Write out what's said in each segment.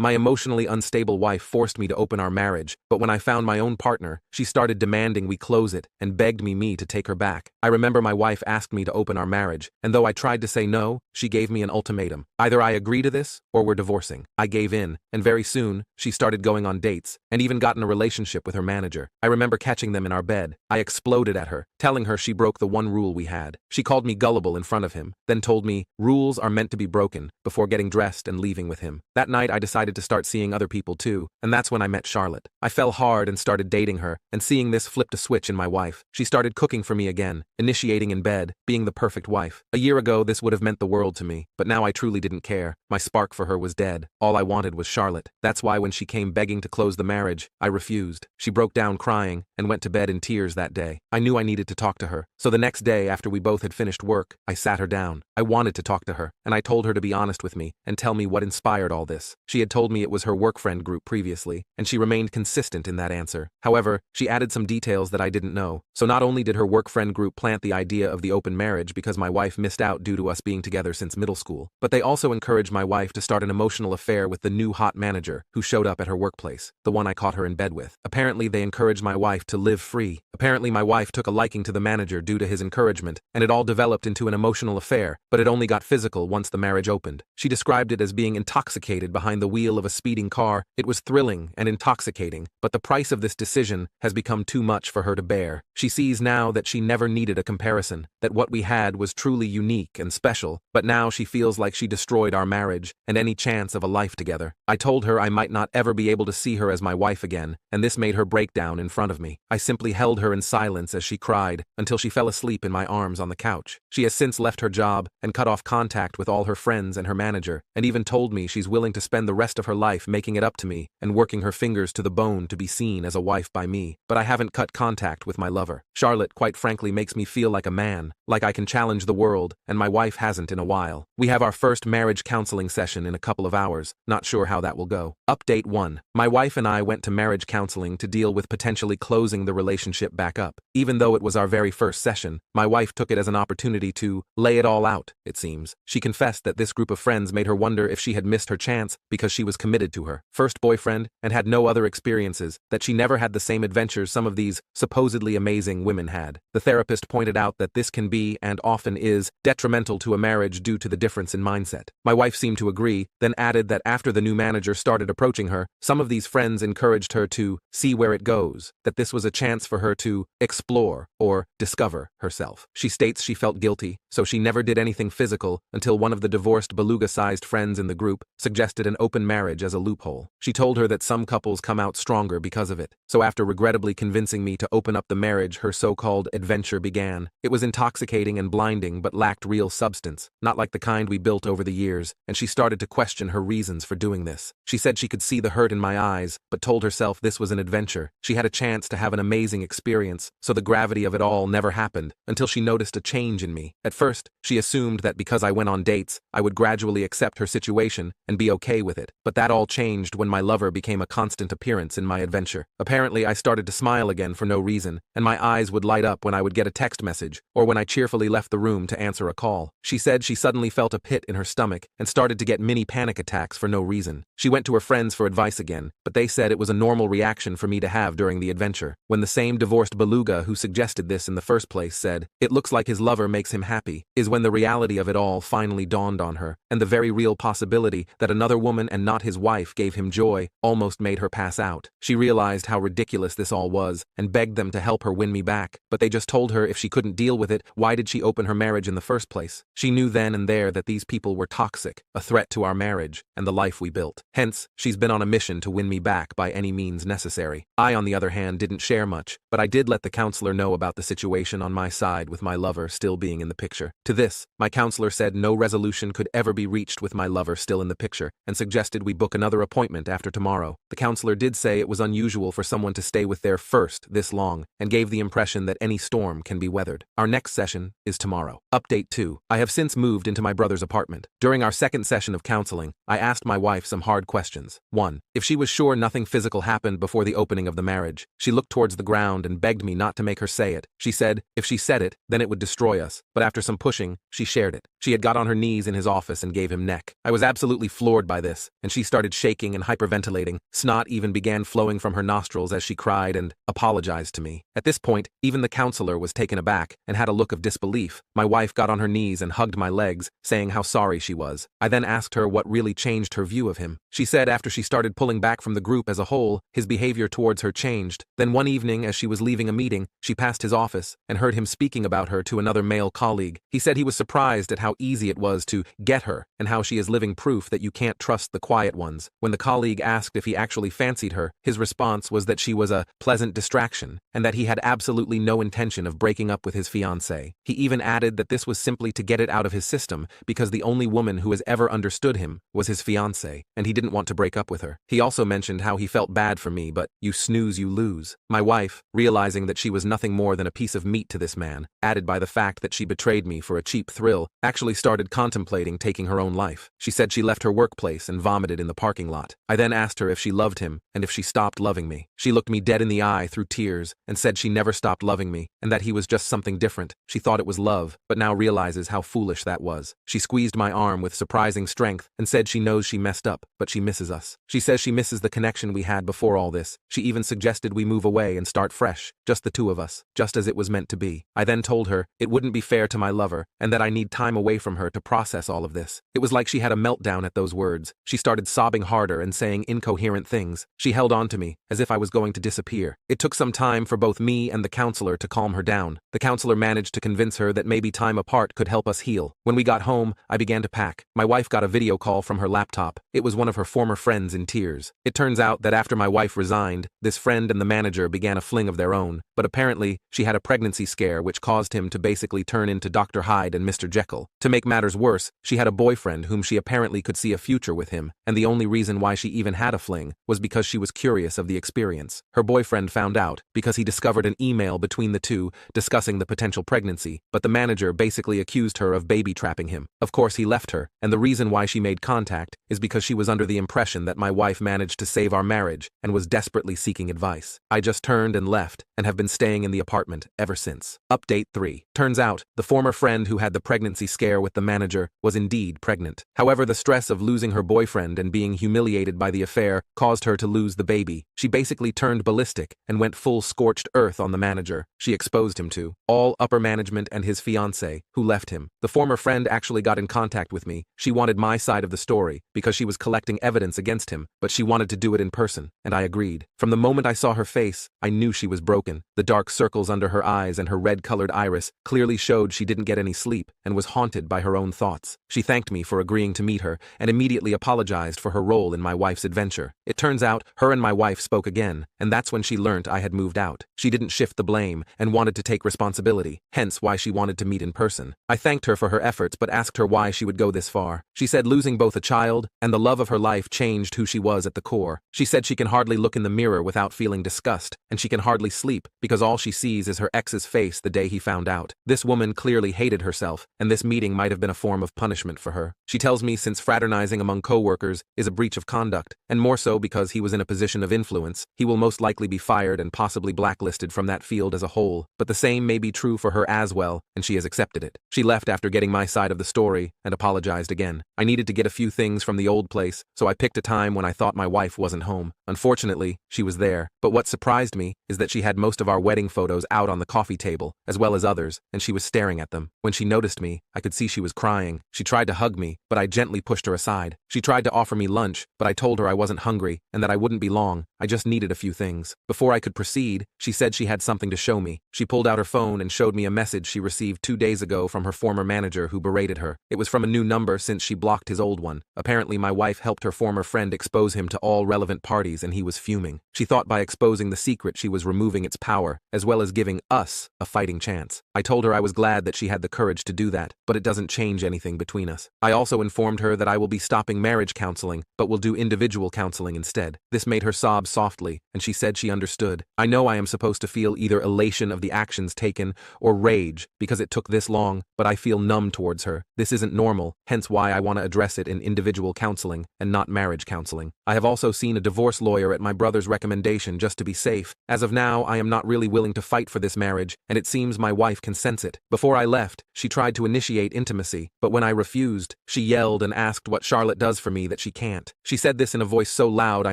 My emotionally unstable wife forced me to open our marriage, but when I found my own partner, she started demanding we close it and begged me to take her back. I remember my wife asked me to open our marriage, and though I tried to say no, she gave me an ultimatum. Either I agree to this, or we're divorcing. I gave in, and very soon, she started going on dates, and even got in a relationship with her manager. I remember catching them in our bed. I exploded at her, telling her she broke the one rule we had. She called me gullible in front of him, then told me, rules are meant to be broken, before getting dressed and leaving with him. That night I decided to start seeing other people too, and that's when I met Charlotte. I fell hard and started dating her, and seeing this flipped a switch in my wife. She started cooking for me again, initiating in bed, being the perfect wife. A year ago this would have meant the world to me, but now I truly didn't care. My spark for her was dead. All I wanted was Charlotte. That's why when she came begging to close the marriage, I refused. She broke down crying, and went to bed in tears that day. I knew I needed to talk to her, so the next day after we both had finished work, I sat her down. I wanted to talk to her, and I told her to be honest with me, and tell me what inspired all this. She had told me it was her work friend group previously, and she remained consistent in that answer. However, she added some details that I didn't know. So not only did her work friend group plant the idea of the open marriage because my wife missed out due to us being together since middle school, but they also encouraged my wife to start an emotional affair with the new hot manager who showed up at her workplace, the one I caught her in bed with. Apparently they encouraged my wife to live free. Apparently my wife took a liking to the manager due to his encouragement, and it all developed into an emotional affair, but it only got physical once the marriage opened. She described it as being intoxicated behind the wheel of a speeding car. It was thrilling and intoxicating, but the price of this decision has become too much for her to bear. She sees now that she never needed a comparison, that what we had was truly unique and special, but now she feels like she destroyed our marriage and any chance of a life together. I told her I might not ever be able to see her as my wife again, and this made her break down in front of me. I simply held her in silence as she cried, until she fell asleep in my arms on the couch. She has since left her job and cut off contact with all her friends and her manager, and even told me she's willing to spend the rest of her life making it up to me and working her fingers to the bone to be seen as a wife by me. But I haven't cut contact with my lover. Charlotte, quite frankly, makes me feel like a man, like I can challenge the world, and my wife hasn't in a while. We have our first marriage counseling session in a couple of hours, not sure how that will go. Update 1. My wife and I went to marriage counseling to deal with potentially closing the relationship back up. Even though it was our very first session, my wife took it as an opportunity to lay it all out, it seems. She confessed that this group of friends made her wonder if she had missed her chance because she was committed to her first boyfriend and had no other experiences, that she never had the same adventures some of these supposedly amazing women had. The therapist pointed out that this can be, and often is, detrimental to a marriage due to the difference in mindset. My wife seemed to agree, then added that after the new manager started approaching her, some of these friends encouraged her to see where it goes, that this was a chance for her to explore or discover herself. She states she felt guilty, so she never did anything physical until one of the divorced beluga-sized friends in the group suggested an open marriage as a loophole. She told her that some couples come out stronger because of it. So after regrettably convincing me to open up the marriage, her so-called adventure began. It was intoxicating and blinding but lacked real substance, not like the kind we built over the years, and she started to question her reasons for doing this. She said she could see the hurt in my eyes, but told herself this was an adventure. She had a chance to have an amazing experience, so the gravity of it all never happened, until she noticed a change in me. At first, she assumed that because I went on dates, I would gradually accept her situation and be okay with it, but that all changed when my lover became a constant appearance in my adventure. Apparently, I started to smile again for no reason, and my eyes would light up when I would get a text message, or when I cheerfully left the room to answer a call. She said she suddenly felt a pit in her stomach and started to get mini panic attacks for no reason. She went to her friends for advice again, but they said it was a normal reaction for me to have during the adventure. When the same divorced beluga who suggested this in the first place said, "It looks like his lover makes him happy," is when the reality of it all finally dawned on her, and the very real possibility that another woman and not his wife gave him joy almost made her pass out. She realized how ridiculous this all was, and begged them to help her win me back, but they just told her if she couldn't deal with it, why did she open her marriage in the first place? She knew then and there that these people were toxic, a threat to our marriage, and the life we built. Hence, she's been on a mission to win me back by any means necessary. I, on the other hand, didn't share much, but I did let the counselor know about the situation on my side with my lover still being in the picture. To this, my counselor said no resolution could ever be reached with my lover still in the picture, and suggested we book another appointment after tomorrow. The counselor did say it was unusual for someone to stay with their first this long, and gave the impression that any storm can be weathered. Our next session is tomorrow. Update 2. I have since moved into my brother's apartment. During our second session of counseling, I asked my wife some hard questions. 1. If she was sure nothing physical happened before the opening of the marriage. She looked looked towards the ground and begged me not to make her say it. She said, if she said it, then it would destroy us. But after some pushing, she shared it. She had got on her knees in his office and gave him neck. I was absolutely floored by this, and she started shaking and hyperventilating. Snot even began flowing from her nostrils as she cried and apologized to me. At this point, even the counselor was taken aback and had a look of disbelief. My wife got on her knees and hugged my legs, saying how sorry she was. I then asked her what really changed her view of him. She said after she started pulling back from the group as a whole, his behavior towards her changed. Then one evening, as she was leaving a meeting, she passed his office and heard him speaking about her to another male colleague. He said he was surprised at how easy it was to get her and how she is living proof that you can't trust the quiet ones. When the colleague asked if he actually fancied her, his response was that she was a pleasant distraction and that he had absolutely no intention of breaking up with his fiancée. He even added that this was simply to get it out of his system because the only woman who has ever understood him was his fiancée, and he didn't want to break up with her. He also mentioned how he felt bad for me, but you snooze, you lose. My wife, realizing that she was nothing more than a piece of meat to this man, added by the fact that she betrayed me for a cheap thrill, actually started contemplating taking her own life. She said she left her workplace and vomited in the parking lot. I then asked her if she loved him and if she stopped loving me. She looked me dead in the eye through tears and said she never stopped loving me and that he was just something different. She thought it was love, but now realizes how foolish that was. She squeezed my arm with surprising strength and said she knows she messed up, but she misses us. She says she misses the connection we had before all this. She even suggested we move away and start fresh, just the two of us, just as it was meant to be. I then told her it wouldn't be fair to my lover and that I need time away from her to process all of this. It was like she had a meltdown at those words. She started sobbing harder and saying incoherent things. She held on to me, as if I was going to disappear. It took some time for both me and the counselor to calm her down. The counselor managed to convince her that maybe time apart could help us heal. When we got home, I began to pack. My wife got a video call from her laptop. It was one of her former friends in tears. It turns out that after my wife resigned, this friend and the manager began a fling of their own, but apparently, she had a pregnancy scare which caused him to basically turn into Dr. Hyde and Mr. Jekyll. To make matters worse, she had a boyfriend whom she apparently could see a future with him, and the only reason why she even had a fling was because she was curious of the experience. Her boyfriend found out because he discovered an email between the two discussing the potential pregnancy, but the manager basically accused her of baby trapping him. Of course, he left her, and the reason why she made contact is because she was under the impression that my wife managed to save our marriage and was desperately seeking advice. I just turned and left and have been staying in the apartment ever since. Update 3. Turns out, the former friend who had the pregnancy scare with the manager was indeed pregnant. However, the stress of losing her boyfriend and being humiliated by the affair caused her to lose the baby. She basically turned ballistic and went full scorched earth on the manager. She exposed him to all upper management and his fiancée, who left him. The former friend actually got in contact with me. She wanted my side of the story because she was collecting evidence against him, but she wanted to do it in person, and I agreed. From the moment I saw her face, I knew she was broken. The dark circles under her eyes and her red-colored iris clearly showed she didn't get any sleep and was haunted by her own thoughts. She thanked me for agreeing to meet her and immediately apologized for her role in my wife's adventure. It turns out, her and my wife spoke again, and that's when she learnt I had moved out. She didn't shift the blame and wanted to take responsibility, hence why she wanted to meet in person. I thanked her for her efforts but asked her why she would go this far. She said losing both a child and the love of her life changed who she was at the core. She said she can hardly look in the mirror without feeling disgust, and she can hardly sleep because all she sees is her ex's face the day he found out. This woman clearly hated herself, and this meeting might have been a form of punishment for her. She tells me since fraternizing among co-workers is a breach of conduct, and more so because he was in a position of influence, he will most likely be fired and possibly blacklisted from that field as a whole. But the same may be true for her as well, and she has accepted it. She left after getting my side of the story and apologized again. I needed to get a few things from the old place, so I picked a time when I thought my wife wasn't home. Unfortunately, she was there, but what surprised me is that she had most of our wedding photos out on the coffee table, as well as others, and she was staring at them. When she noticed me, I could see she was crying. She tried to hug me, but I gently pushed her aside. She tried to offer me lunch, but I told her I wasn't hungry and that I wouldn't be long. I just needed a few things. Before I could proceed, she said she had something to show me. She pulled out her phone and showed me a message she received 2 days ago from her former manager who berated her. It was from a new number since she blocked his old one. Apparently, my wife helped her former friend expose him to all relevant parties and he was fuming. She thought by exposing the secret she was removing its power, as well as giving us a fighting chance. I told her I was glad that she had the courage to do that, but it doesn't change anything between us. I also informed her that I will be stopping marriage counseling, but will do individual counseling instead. This made her sob softly, and she said she understood. I know I am supposed to feel either elation of the actions taken or rage because it took this long, but I feel numb towards her. This isn't normal, hence why I want to address it in individual counseling and not marriage counseling. I have also seen a divorce lawyer at my brother's recommendation just to be safe, safe. As of now, I am not really willing to fight for this marriage, and it seems my wife can sense it. Before I left, she tried to initiate intimacy, but when I refused, she yelled and asked what Charlotte does for me that she can't. She said this in a voice so loud I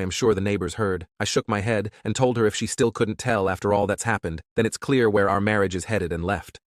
am sure the neighbors heard. I shook my head and told her if she still couldn't tell after all that's happened, then it's clear where our marriage is headed and left.